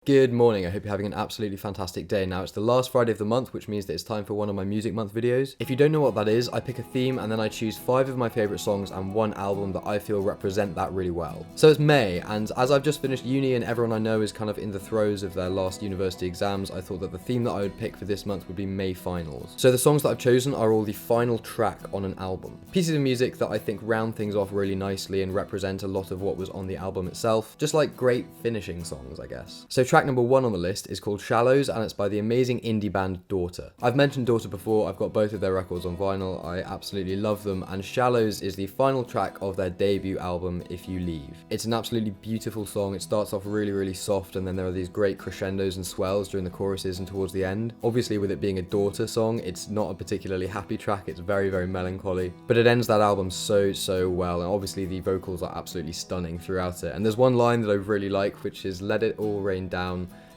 Good morning, I hope you're having an absolutely fantastic day. Now, it's the last Friday of the month, which means that it's time for one of my Music Month videos. If you don't know what that is, I pick a theme and then I choose 5 of my favourite songs and 1 album that I feel represent that really well. So it's May, and as I've just finished uni and everyone I know is kind of in the throes of their last university exams, I thought that the theme that I would pick for this month would be May finals. So the songs that I've chosen are all the final track on an album. Pieces of music that I think round things off really nicely and represent a lot of what was on the album itself, just like great finishing songs, I guess. So track number 1 on the list is called Shallows, and it's by the amazing indie band Daughter. I've mentioned Daughter before, I've got both of their records on vinyl, I absolutely love them, and Shallows is the final track of their debut album, If You Leave. It's an absolutely beautiful song. It starts off really soft, and then there are these great crescendos and swells during the choruses and towards the end. Obviously, with it being a Daughter song, it's not a particularly happy track, it's very melancholy, but it ends that album so well, and obviously the vocals are absolutely stunning throughout it. And there's one line that I really like, which is, "Let it all rain down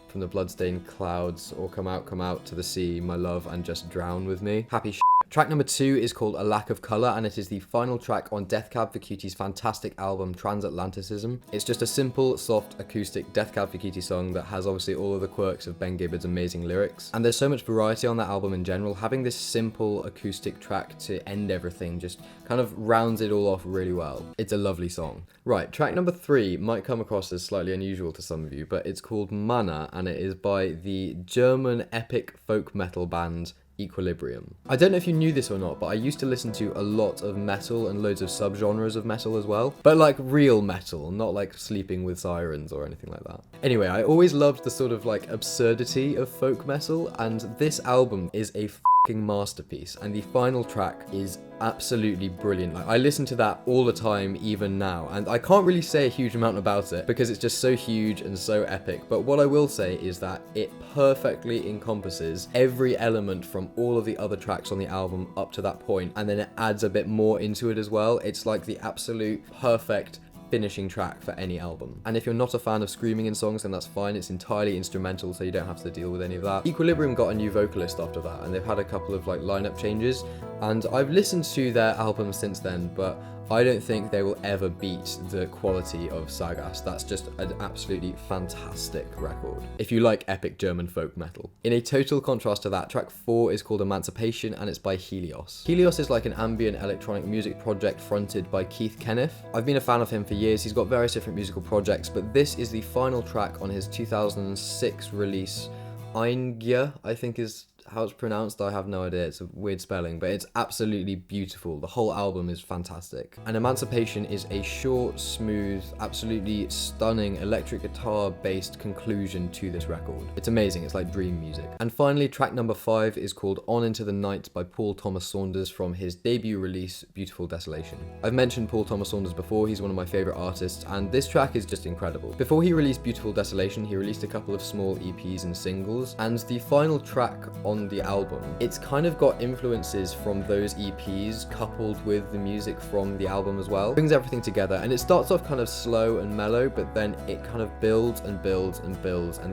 from the bloodstained clouds, or come out to the sea, my love, and just drown with me." Happy shit. Track number 2 is called A Lack of Colour, and it is the final track on Death Cab for Cutie's fantastic album Transatlanticism. It's just a simple, soft, acoustic Death Cab for Cutie song that has obviously all of the quirks of Ben Gibbard's amazing lyrics. And there's so much variety on that album in general. Having this simple acoustic track to end everything just kind of rounds it all off really well. It's a lovely song. Right, track number 3 might come across as slightly unusual to some of you, but it's called Mana, and it is by the German epic folk metal band Equilibrium. I don't know if you knew this or not, but I used to listen to a lot of metal and loads of subgenres of metal as well, but like real metal, not like Sleeping with Sirens or anything like that. Anyway, I always loved the sort of like absurdity of folk metal, and this album is a fucking masterpiece, and the final track is absolutely brilliant. Like, I listen to that all the time, even now, and I can't really say a huge amount about it because it's just so huge and so epic, but what I will say is that it perfectly encompasses every element from all of the other tracks on the album up to that point, and then it adds a bit more into it as well. It's like the absolute perfect finishing track for any album. And if you're not a fan of screaming in songs, then that's fine. It's entirely instrumental, so you don't have to deal with any of that. Equilibrium got a new vocalist after that, and they've had a couple of like lineup changes, and I've listened to their album since then, but I don't think they will ever beat the quality of Sagas. That's just an absolutely fantastic record, if you like epic German folk metal. In a total contrast to that, track 4 is called Emancipation, and it's by Helios. Helios is like an ambient electronic music project fronted by Keith Kenneth. I've been a fan of him for years. He's got various different musical projects, but this is the final track on his 2006 release, Eingia, I think is how it's pronounced. I have no idea, it's a weird spelling, but it's absolutely beautiful. The whole album is fantastic. And Emancipation is a short, smooth, absolutely stunning electric guitar based conclusion to this record. It's amazing, it's like dream music. And finally, track number 5 is called On Into the Night by Paul Thomas Saunders from his debut release, Beautiful Desolation. I've mentioned Paul Thomas Saunders before, he's one of my favourite artists, and this track is just incredible. Before he released Beautiful Desolation, he released a couple of small EPs and singles, and the final track on the album, it's kind of got influences from those EPs coupled with the music from the album as well. It brings everything together, and it starts off kind of slow and mellow, but then it kind of builds, and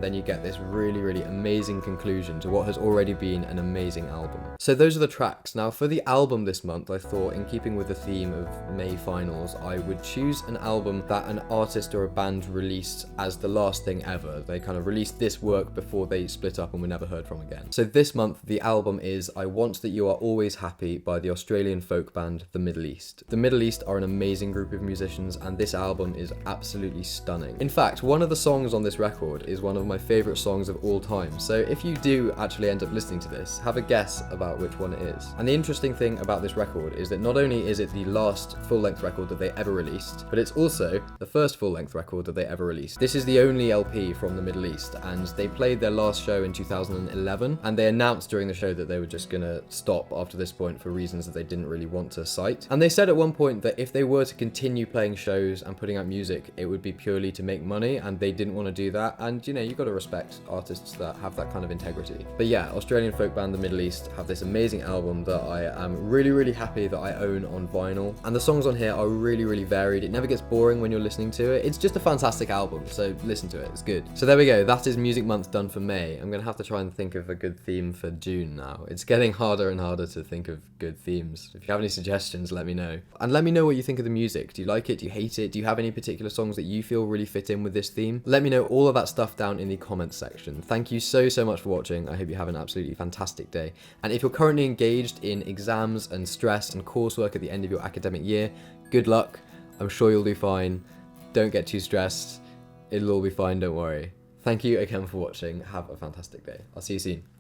then you get this really amazing conclusion to what has already been an amazing album. So those are the tracks. Now for the album this month, I thought, in keeping with the theme of May finals, I would choose an album that an artist or a band released as the last thing ever. They kind of released this work before they split up and were never heard from again. So this month the album is I Want That You Are Always Happy by the Australian folk band The Middle East. The Middle East are an amazing group of musicians, and this album is absolutely stunning. In fact, one of the songs on this record is one of my favourite songs of all time, so if you do actually end up listening to this, have a guess about which one it is. And the interesting thing about this record is that not only is it the last full-length record that they ever released, but it's also the first full-length record that they ever released. This is the only LP from the Middle East, and they played their last show in 2011, and they announced during the show that they were just gonna stop after this point for reasons that they didn't really want to cite. And they said at one point that if they were to continue playing shows and putting out music, it would be purely to make money, and they didn't want to do that. And you know, you got to respect artists that have that kind of integrity. But yeah, Australian folk band The Middle East have this amazing album that I am really happy that I own on vinyl, and the songs on here are really varied. It never gets boring when you're listening to it. It's just a fantastic album, so listen to it, it's good. So there we go, that is Music Month done for May. I'm gonna have to try and think of a good theme theme for June now. It's getting harder and harder to think of good themes. If you have any suggestions, let me know. And let me know what you think of the music. Do you like it? Do you hate it? Do you have any particular songs that you feel really fit in with this theme? Let me know all of that stuff down in the comments section. Thank you so much for watching. I hope you have an absolutely fantastic day. And if you're currently engaged in exams and stress and coursework at the end of your academic year, good luck. I'm sure you'll do fine. Don't get too stressed. It'll all be fine, don't worry. Thank you again for watching. Have a fantastic day. I'll see you soon.